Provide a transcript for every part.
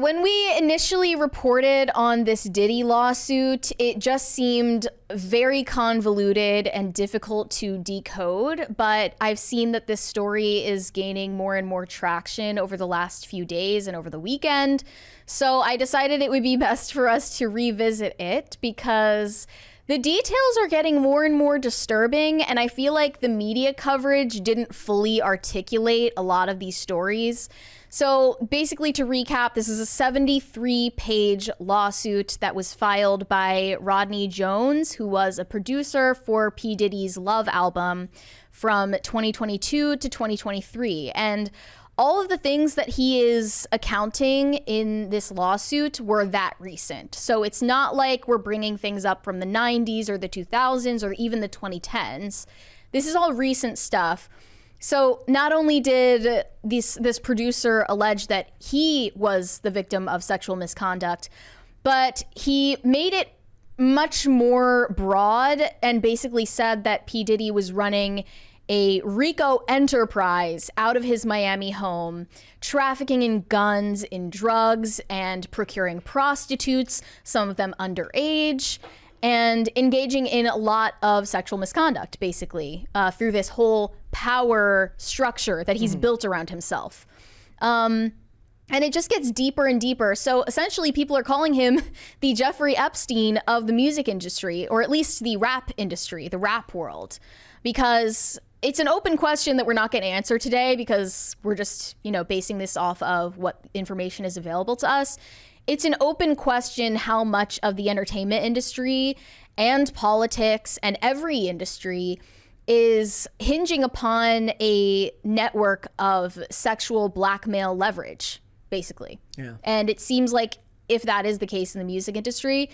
When we initially reported on this Diddy lawsuit, it just seemed very convoluted and difficult to decode, but I've seen that this story is gaining more and more traction over the last few days and over the weekend. So I decided it would be best for us to revisit it because the details are getting more and more disturbing, and I feel like the media coverage didn't fully articulate a lot of these stories. So basically, to recap, this is a 73-page lawsuit that was filed by Rodney Jones, who was a producer for P. Diddy's Love album from 2022 to 2023. And all of the things that he is accounting in this lawsuit were that recent. So it's not like we're bringing things up from the 90s or the 2000s or even the 2010s. This is all recent stuff. So not only did this producer allege that he was the victim of sexual misconduct, but he made it much more broad and basically said that P. Diddy was running a RICO Enterprise out of his Miami home, trafficking in guns, in drugs, and procuring prostitutes, some of them underage, and engaging in a lot of sexual misconduct, basically, through this whole power structure that he's built around himself. And it just gets deeper and deeper. So essentially, people are calling him the Jeffrey Epstein of the music industry, or at least the rap industry, the rap world, because it's an open question that we're not going to answer today because we're just, basing this off of what information is available to us. It's an open question how much of the entertainment industry and politics and every industry is hinging upon a network of sexual blackmail leverage, basically. Yeah. And it seems like if that is the case in the music industry,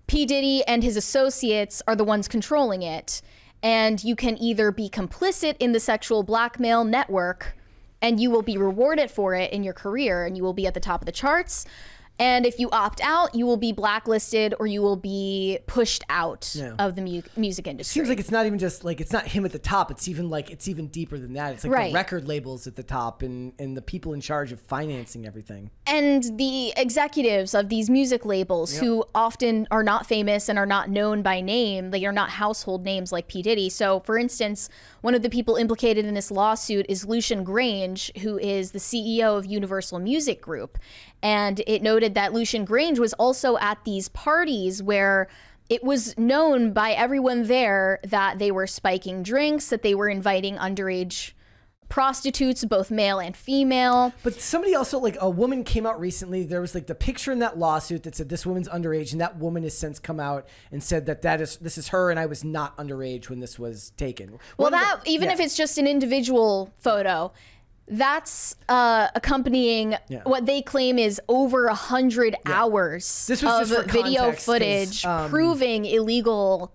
P. Diddy and his associates are the ones controlling it. And you can either be complicit in the sexual blackmail network and you will be rewarded for it in your career and you will be at the top of the charts. And if you opt out, you will be blacklisted or you will be pushed out of the music industry. It seems like it's not even just like, it's not him at the top. It's even deeper than that. It's like the record labels at the top and the people in charge of financing everything. And the executives of these music labels who often are not famous and are not known by name. They are not household names like P. Diddy. So for instance, one of the people implicated in this lawsuit is Lucian Grange, who is the CEO of Universal Music Group. And it noted that Lucian Grange was also at these parties where it was known by everyone there that they were spiking drinks, that they were inviting underage prostitutes, both male and female. But somebody also, a woman came out recently. There was the picture in that lawsuit that said this woman's underage, and that woman has since come out and said that this is her and I was not underage when this was taken. Well, if it's just an individual photo, that's accompanying what they claim is over 100 hours of video footage proving illegal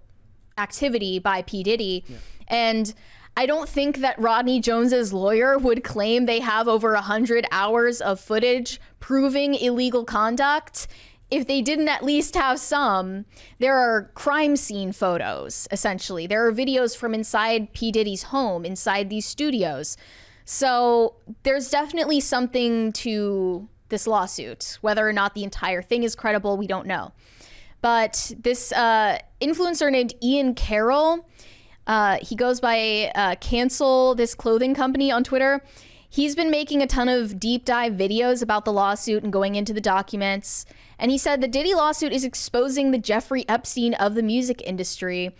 activity by P. Diddy. Yeah. And I don't think that Rodney Jones's lawyer would claim they have over 100 hours of footage proving illegal conduct if they didn't at least have some. There are crime scene photos, essentially. There are videos from inside P. Diddy's home, inside these studios. So there's definitely something to this lawsuit. Whether or not the entire thing is credible, we don't know. But this influencer named Ian Carroll, he goes by Cancel This Clothing Company on Twitter. He's been making a ton of deep dive videos about the lawsuit and going into the documents. And he said the Diddy lawsuit is exposing the Jeffrey Epstein of the music industry.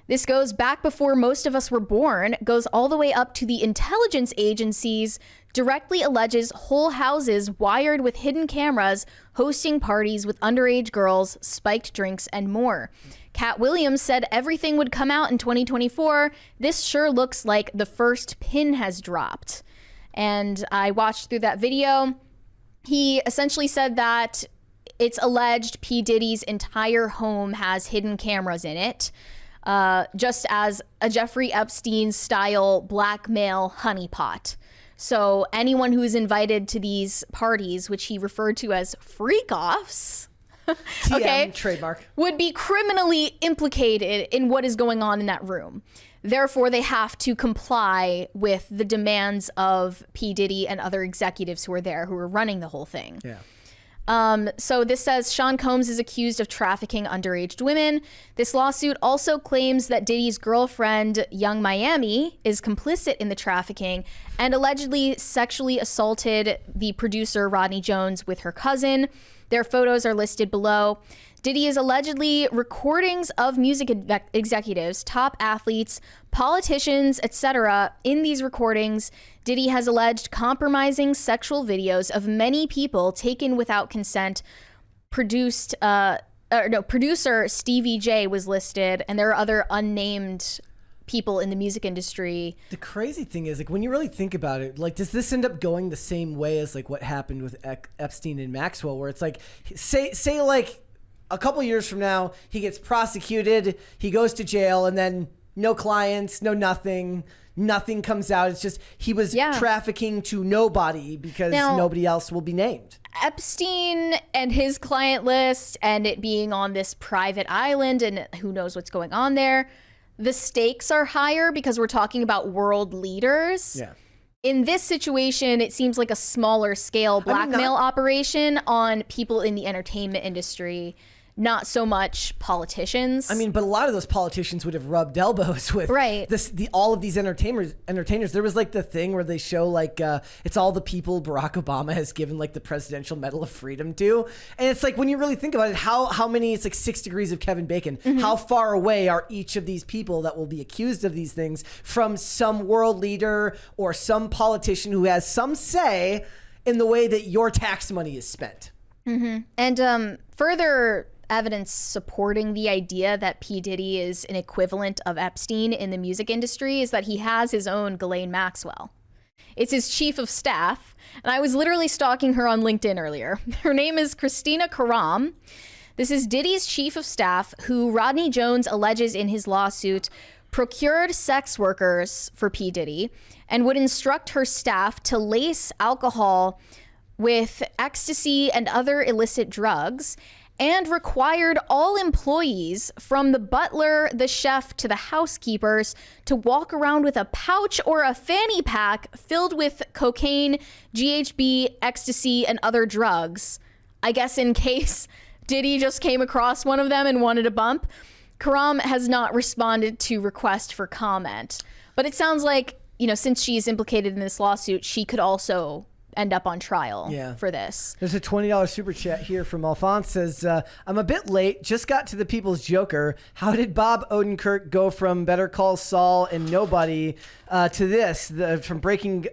This goes back before most of us were born, goes all the way up to the intelligence agencies, directly alleges whole houses wired with hidden cameras, hosting parties with underage girls, spiked drinks, and more. Cat Williams said everything would come out in 2024. This sure looks like the first pin has dropped. And I watched through that video. He essentially said that it's alleged P. Diddy's entire home has hidden cameras in it. Just as a Jeffrey Epstein style blackmail honeypot. So anyone who is invited to these parties, which he referred to as freak-offs, TM, trademark, would be criminally implicated in what is going on in that room. Therefore, they have to comply with the demands of P. Diddy and other executives who are there, who are running the whole thing. Yeah. So this says Sean Combs is accused of trafficking underage women. This lawsuit also claims that Diddy's girlfriend, Young Miami, is complicit in the trafficking and allegedly sexually assaulted the producer Rodney Jones with her cousin. Their photos are listed below. Diddy is allegedly recordings of music executives, top athletes, politicians, etc. In these recordings, Diddy has alleged compromising sexual videos of many people taken without consent. Producer Stevie J was listed, and there are other unnamed people in the music industry. The crazy thing is, like, when you really think about it, like, does this end up going the same way as like what happened with Epstein and Maxwell, where it's like, say like a couple years from now, he gets prosecuted, he goes to jail, and then no clients, no nothing comes out. It's just he was trafficking to nobody because nobody else will be named. Epstein and his client list and it being on this private island and who knows what's going on there, the stakes are higher because we're talking about world leaders. Yeah. In this situation, it seems like a smaller scale blackmail operation on people in the entertainment industry, not so much politicians. I mean, but a lot of those politicians would have rubbed elbows with all of these entertainers. There was like the thing where they show like it's all the people Barack Obama has given like the Presidential Medal of Freedom to, and it's like when you really think about it, how many? It's like 6 degrees of Kevin Bacon. Mm-hmm. How far away are each of these people that will be accused of these things from some world leader or some politician who has some say in the way that your tax money is spent? Mm-hmm. And further evidence supporting the idea that P. Diddy is an equivalent of Epstein in the music industry is that he has his own Ghislaine Maxwell. It's his chief of staff, and I was literally stalking her on LinkedIn earlier. Her name is Christina Karam. This is Diddy's chief of staff, who Rodney Jones alleges in his lawsuit procured sex workers for P. Diddy and would instruct her staff to lace alcohol with ecstasy and other illicit drugs, and required all employees, from the butler, the chef, to the housekeepers, to walk around with a pouch or a fanny pack filled with cocaine, GHB, ecstasy, and other drugs. I guess in case Diddy just came across one of them and wanted a bump. Karam has not responded to request for comment. But it sounds like, since she is implicated in this lawsuit, she could also end up on trial for this. There's a $20 super chat here from Alphonse. Says, I'm a bit late, just got to the People's Joker. How did Bob Odenkirk go from Better Call Saul and Nobody to this? From Breaking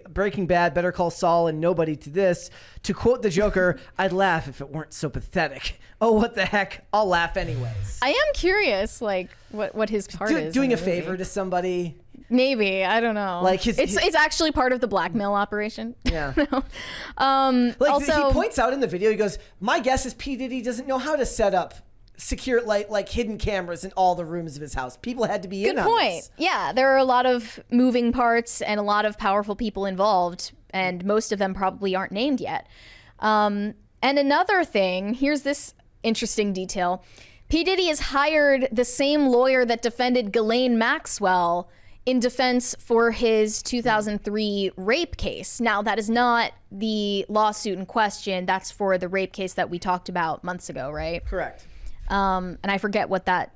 Bad, Better Call Saul and Nobody to this? To quote the Joker, I'd laugh if it weren't so pathetic. Oh, what the heck? I'll laugh anyways. I am curious, like, what his part is. Doing a favor to somebody. Maybe, I don't know. Like it's actually part of the blackmail operation. Yeah. Also, he points out in the video, he goes, "My guess is P. Diddy doesn't know how to set up secure like hidden cameras in all the rooms of his house. People had to be in on this." Good point. Yeah, there are a lot of moving parts and a lot of powerful people involved, and most of them probably aren't named yet. And another thing, here's this interesting detail: P. Diddy has hired the same lawyer that defended Ghislaine Maxwell in defense for his 2003 rape case. Now, that is not the lawsuit in question. That's for the rape case that we talked about months ago, right? Correct. And I forget what that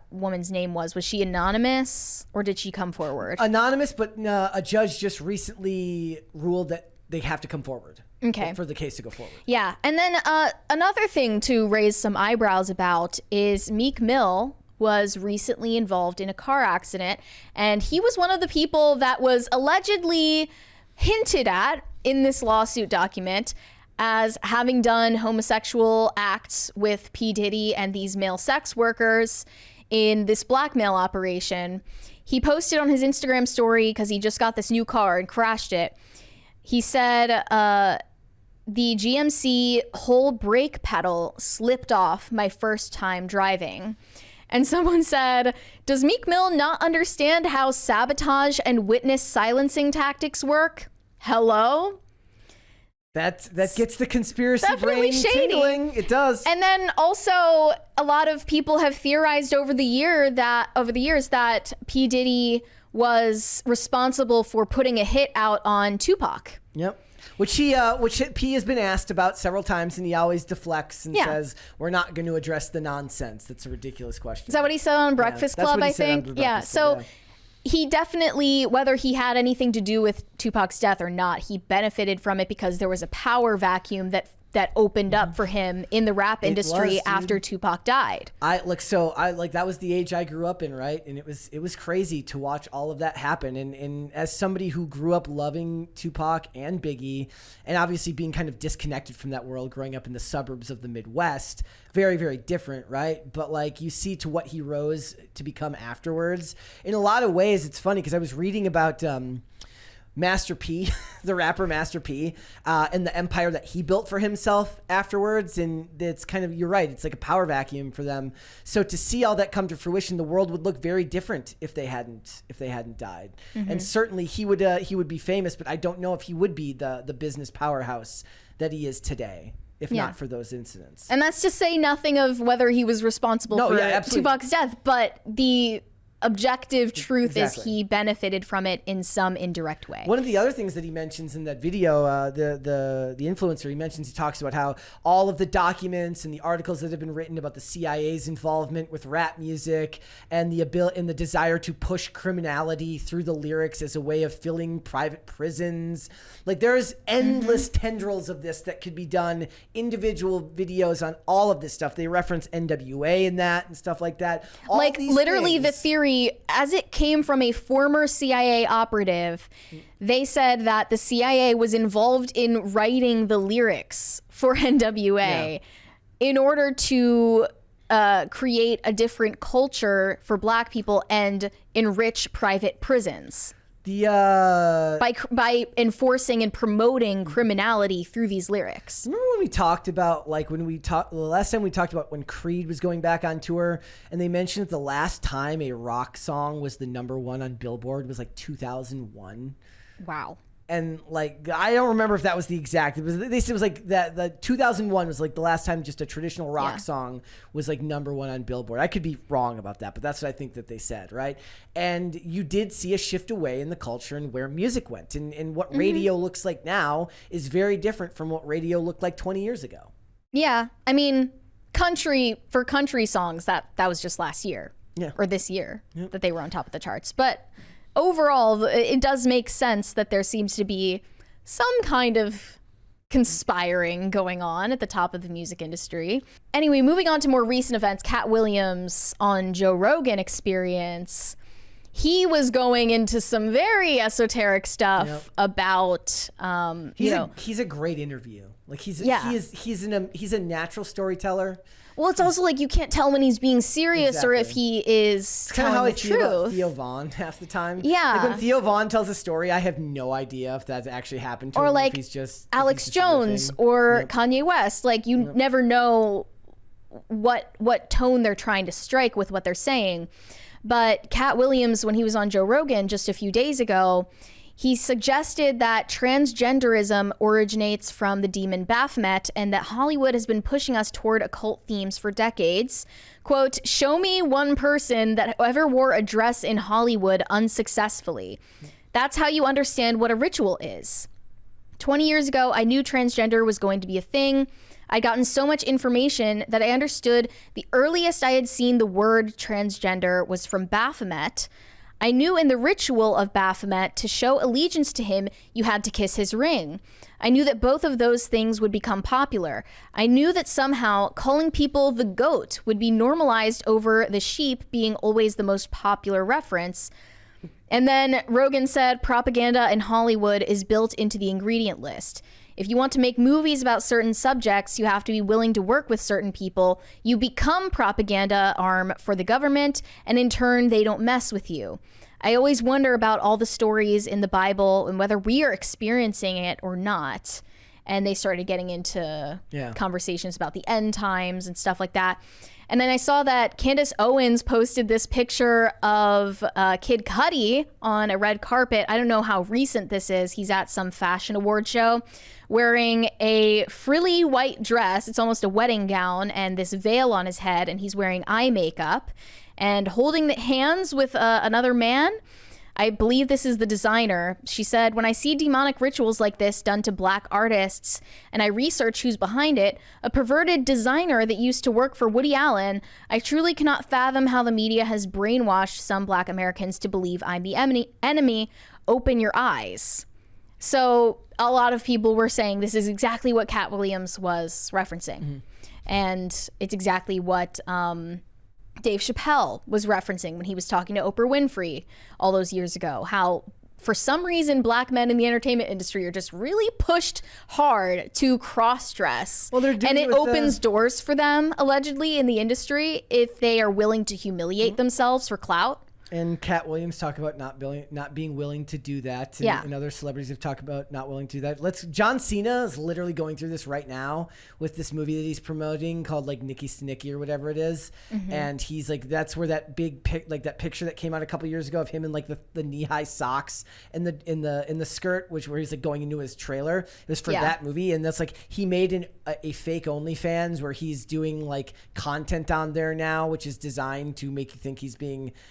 woman's name was. Was she anonymous or did she come forward? Anonymous, but a judge just recently ruled that they have to come forward. Okay. For the case to go forward. Yeah. And then another thing to raise some eyebrows about is Meek Mill was recently involved in a car accident, and he was one of the people that was allegedly hinted at in this lawsuit document as having done homosexual acts with P. Diddy and these male sex workers in this blackmail operation. He posted on his Instagram story, because he just got this new car and crashed it. He said, the GMC whole brake pedal slipped off my first time driving. And someone said, does Meek Mill not understand how sabotage and witness silencing tactics work? Hello? That gets the conspiracy brain tingling. It does. And then also, a lot of people have theorized over the years that P. Diddy was responsible for putting a hit out on Tupac. Yep. Which P has been asked about several times, and he always deflects and says, "We're not going to address the nonsense." That's a ridiculous question. Is that what he said on Breakfast Club? I think. Yeah. So. He definitely, whether he had anything to do with Tupac's death or not, he benefited from it because there was a power vacuum that opened up for him in the rap industry after Tupac died. That was the age I grew up in, right? And it was crazy to watch all of that happen. And as somebody who grew up loving Tupac and Biggie, and obviously being kind of disconnected from that world, growing up in the suburbs of the Midwest, very, very different, right? But like you see to what he rose to become afterwards. In a lot of ways, it's funny because I was reading about Master P, the rapper Master P, and the empire that he built for himself afterwards. And it's kind of, you're right, it's like a power vacuum for them. So to see all that come to fruition, the world would look very different if they hadn't died. And certainly he would be famous, but I don't know if he would be the business powerhouse that he is today, if not for those incidents. And that's to say nothing of whether he was responsible for Tupac's death, but the objective truth is he benefited from it in some indirect way. One of the other things that he mentions in that video, the influencer, he talks about how all of the documents and the articles that have been written about the CIA's involvement with rap music and the desire to push criminality through the lyrics as a way of filling private prisons. Like there's endless tendrils of this that could be done, individual videos on all of this stuff. They reference NWA in that and stuff like that. All like literally the theory, as it came from a former CIA operative, they said that the CIA was involved in writing the lyrics for NWA in order to create a different culture for black people and enrich private prisons. By enforcing and promoting criminality through these lyrics. Remember when we talked about the last time we talked about when Creed was going back on tour, and they mentioned that the last time a rock song was the #1 on Billboard was like 2001. Wow. And like I don't remember if that was the exact. They said it was like that. The 2001 was like the last time just a traditional rock song was like #1 on Billboard. I could be wrong about that, but that's what I think that they said, right? And you did see a shift away in the culture and where music went, and what radio looks like now is very different from what radio looked like 20 years ago. Yeah, I mean, country songs that was just last year or this year that they were on top of the charts, but. Overall, it does make sense that there seems to be some kind of conspiring going on at the top of the music industry. Anyway, moving on to more recent events, Cat Williams on Joe Rogan Experience, he was going into some very esoteric stuff about, he's a great interview. Like he's a natural storyteller. Well, it's also like you can't tell when he's being serious or if he is telling the truth. It's kind of how I feel about Theo Von half the time. Yeah. Like when Theo Von tells a story, I have no idea if that's actually happened to him. Or like Alex Jones or Kanye West. Like you never know what tone they're trying to strike with what they're saying. But Cat Williams, when he was on Joe Rogan just a few days ago, he suggested that transgenderism originates from the demon Baphomet and that Hollywood has been pushing us toward occult themes for decades. Quote, show me one person that ever wore a dress in Hollywood unsuccessfully. That's how you understand what a ritual is. 20 years ago, I knew transgender was going to be a thing. I'd gotten so much information that I understood the earliest I had seen the word transgender was from Baphomet. I knew in the ritual of Baphomet, to show allegiance to him, you had to kiss his ring. I knew that both of those things would become popular. I knew that somehow calling people the goat would be normalized over the sheep being always the most popular reference. And then Rogan said propaganda in Hollywood is built into the ingredient list. If you want to make movies about certain subjects, you have to be willing to work with certain people. You become propaganda arm for the government, and in turn, they don't mess with you. I always wonder about all the stories in the Bible and whether we are experiencing it or not. And they started getting into conversations about the end times and stuff like that. And then I saw that Candace Owens posted this picture of Kid Cudi on a red carpet. I don't know how recent this is. He's at some fashion award show wearing a frilly white dress. It's almost a wedding gown and this veil on his head. And he's wearing eye makeup and holding the hands with another man. I believe this is the designer. She said, when I see demonic rituals like this done to black artists and I research who's behind it, a perverted designer that used to work for Woody Allen, I truly cannot fathom how the media has brainwashed some black Americans to believe I'm the enemy. Open your eyes. So a lot of people were saying this is exactly what Cat Williams was referencing. Mm-hmm. And it's exactly what Dave Chappelle was referencing when he was talking to Oprah Winfrey all those years ago, how for some reason black men in the entertainment industry are just really pushed hard to cross-dress. Well, and it opens doors for them, allegedly, in the industry if they are willing to humiliate themselves for clout. And Cat Williams talked about not being willing to do that. And other celebrities have talked about not willing to do that. John Cena is literally going through this right now with this movie that he's promoting called like Nicky Snicky or whatever it is. Mm-hmm. And he's like, that's where that big that picture that came out a couple years ago of him in like the knee-high socks and in the skirt, where he's like going into his trailer. It was for that movie. And that's like, he made a fake OnlyFans where he's doing like content on there now, which is designed to make you think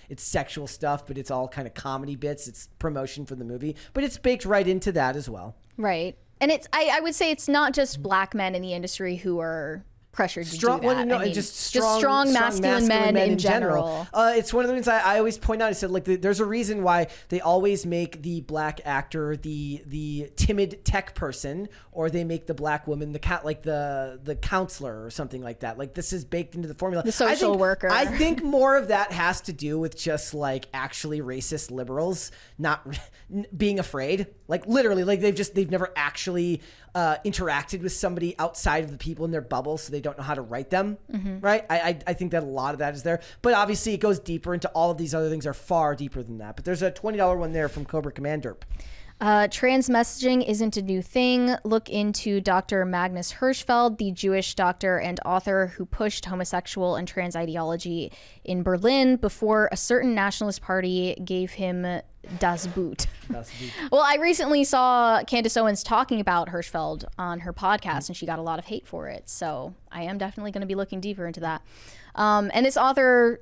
it's sexual stuff, but it's all kind of comedy bits. It's promotion for the movie, but it's baked right into that as well. Right. And I would say it's not just black men in the industry who are pressured to do that. Well, no, just strong masculine men in general. It's one of the things I always point out. I said, like, there's a reason why they always make the black actor the timid tech person, or they make the black woman the counselor or something like that. Like, this is baked into the formula. The social worker. I think more of that has to do with just like actually racist liberals not being afraid. Like, literally, like they've never actually interacted with somebody outside of the people in their bubble, so they don't know how to write them. Mm-hmm. Right. I think that a lot of that is there, but obviously it goes deeper into all of these other things are far deeper than that. But there's a $20 one there from Cobra Commander. Trans messaging isn't a new thing. Look into Dr. Magnus Herfeld, the Jewish doctor and author who pushed homosexual and trans ideology in Berlin before a certain nationalist party gave him Das Boot. Well, I recently saw Candace Owens talking about Herfeld on her podcast, and she got a lot of hate for it. So I am definitely going to be looking deeper into that. And this author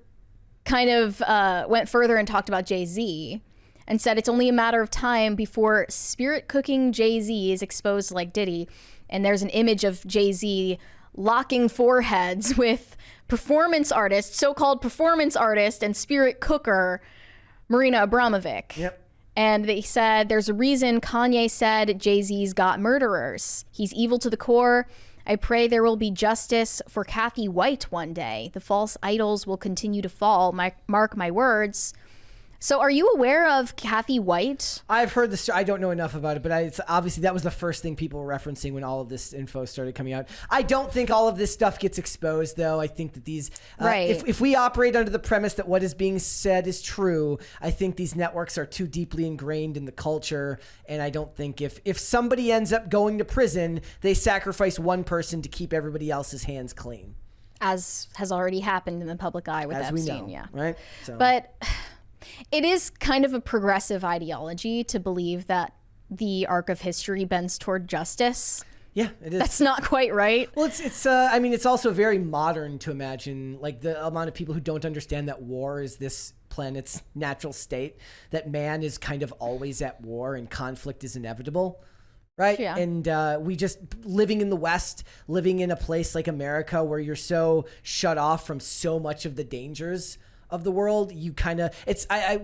kind of went further and talked about JayZ and said it's only a matter of time before spirit cooking JayZ is exposed like Diddy. And there's an image of JayZ locking foreheads with performance artist, so-called performance artist and spirit cooker Marina Abramovic. Yep. And they said there's a reason Kanye said JayZ's got murderers. He's evil to the core. I pray there will be justice for Kathy White one day. The false idols will continue to fall. Mark my words. So are you aware of Kathy White? I've heard this. I don't know enough about it, but it's obviously that was the first thing people were referencing when all of this info started coming out. I don't think all of this stuff gets exposed, though. I think that these, if we operate under the premise that what is being said is true, I think these networks are too deeply ingrained in the culture. And I don't think if somebody ends up going to prison, they sacrifice one person to keep everybody else's hands clean. As has already happened in the public eye with Epstein. We know, right? So. But it is kind of a progressive ideology to believe that the arc of history bends toward justice. Yeah, it is. That's not quite right. Well, it's also very modern to imagine like the amount of people who don't understand that war is this planet's natural state, that man is kind of always at war and conflict is inevitable. Right. Yeah. And we just living in the West, living in a place like America where you're so shut off from so much of the dangers of the world, you kind of,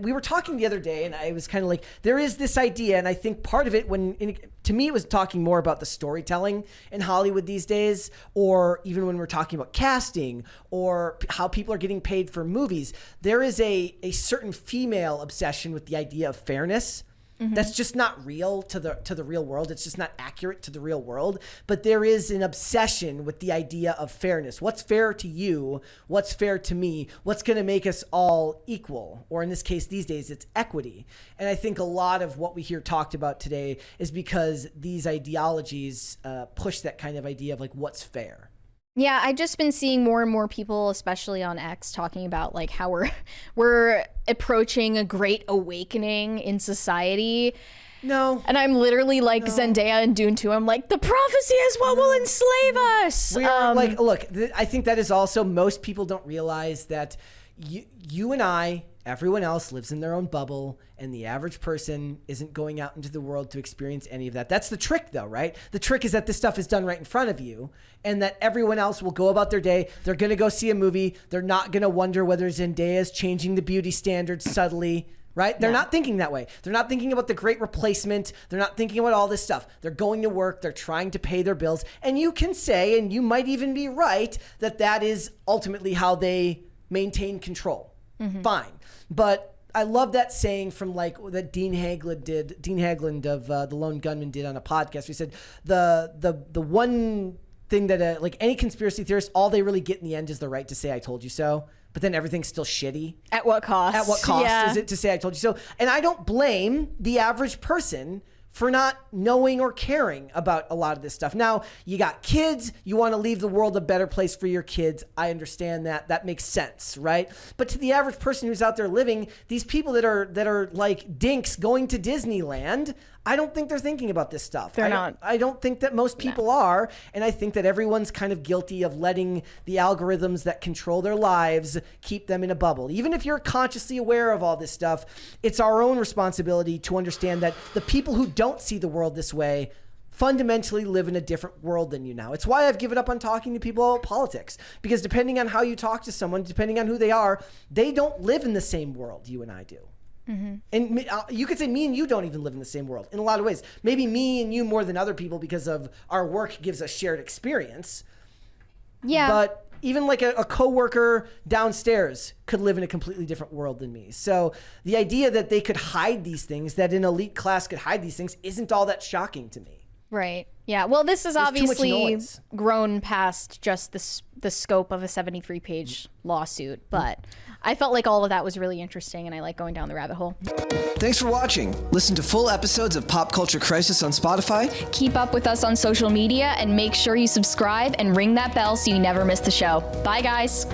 we were talking the other day and I was kind of like, there is this idea. And I think part of it to me, it was talking more about the storytelling in Hollywood these days, or even when we're talking about casting or how people are getting paid for movies, there is a certain female obsession with the idea of fairness. Mm-hmm. That's just not real to the real world. It's just not accurate to the real world. But there is an obsession with the idea of fairness. What's fair to you? What's fair to me? What's going to make us all equal? Or in this case, these days, it's equity. And I think a lot of what we hear talked about today is because these ideologies push that kind of idea of like what's fair. Yeah, I've just been seeing more and more people, especially on X, talking about like how we're approaching a great awakening in society. No. And I'm literally like Zendaya in Dune 2. I'm like, the prophecy is what will enslave us. Look, I think that is also, most people don't realize that you and I, everyone else lives in their own bubble, and the average person isn't going out into the world to experience any of that. That's the trick, though, right? The trick is that this stuff is done right in front of you, and that everyone else will go about their day. They're going to go see a movie. They're not going to wonder whether Zendaya's changing the beauty standards subtly, right? They're not thinking that way. They're not thinking about the great replacement. They're not thinking about all this stuff. They're going to work. They're trying to pay their bills. And you can say, and you might even be right, that that is ultimately how they maintain control. Fine. But I love that saying from like that Dean Haglund of The Lone Gunman did on a podcast. He said the one thing that like any conspiracy theorist, all they really get in the end is the right to say I told you so. But then everything's still shitty. At what cost? At what cost is it to say I told you so? And I don't blame the average person for not knowing or caring about a lot of this stuff. Now, you got kids. You want to leave the world a better place for your kids. I understand that. That makes sense, right? But to the average person who's out there living, these people that are like dinks going to Disneyland, I don't think they're thinking about this stuff. They're not. I don't think that most people are. And I think that everyone's kind of guilty of letting the algorithms that control their lives keep them in a bubble. Even if you're consciously aware of all this stuff, it's our own responsibility to understand that the people who don't see the world this way fundamentally live in a different world than you now. It's why I've given up on talking to people about politics, because depending on how you talk to someone, depending on who they are, they don't live in the same world you and I do. And you could say me and you don't even live in the same world in a lot of ways. Maybe me and you more than other people because of our work gives us shared experience. Yeah. But even like a coworker downstairs could live in a completely different world than me. So the idea that they could hide these things, that an elite class could hide these things, isn't all that shocking to me. Right. Yeah. Well, this is obviously grown past just the scope of a 73-page lawsuit, but I felt like all of that was really interesting, and I like going down the rabbit hole. Thanks for watching. Listen to full episodes of Pop Culture Crisis on Spotify. Keep up with us on social media, and make sure you subscribe and ring that bell so you never miss the show. Bye, guys.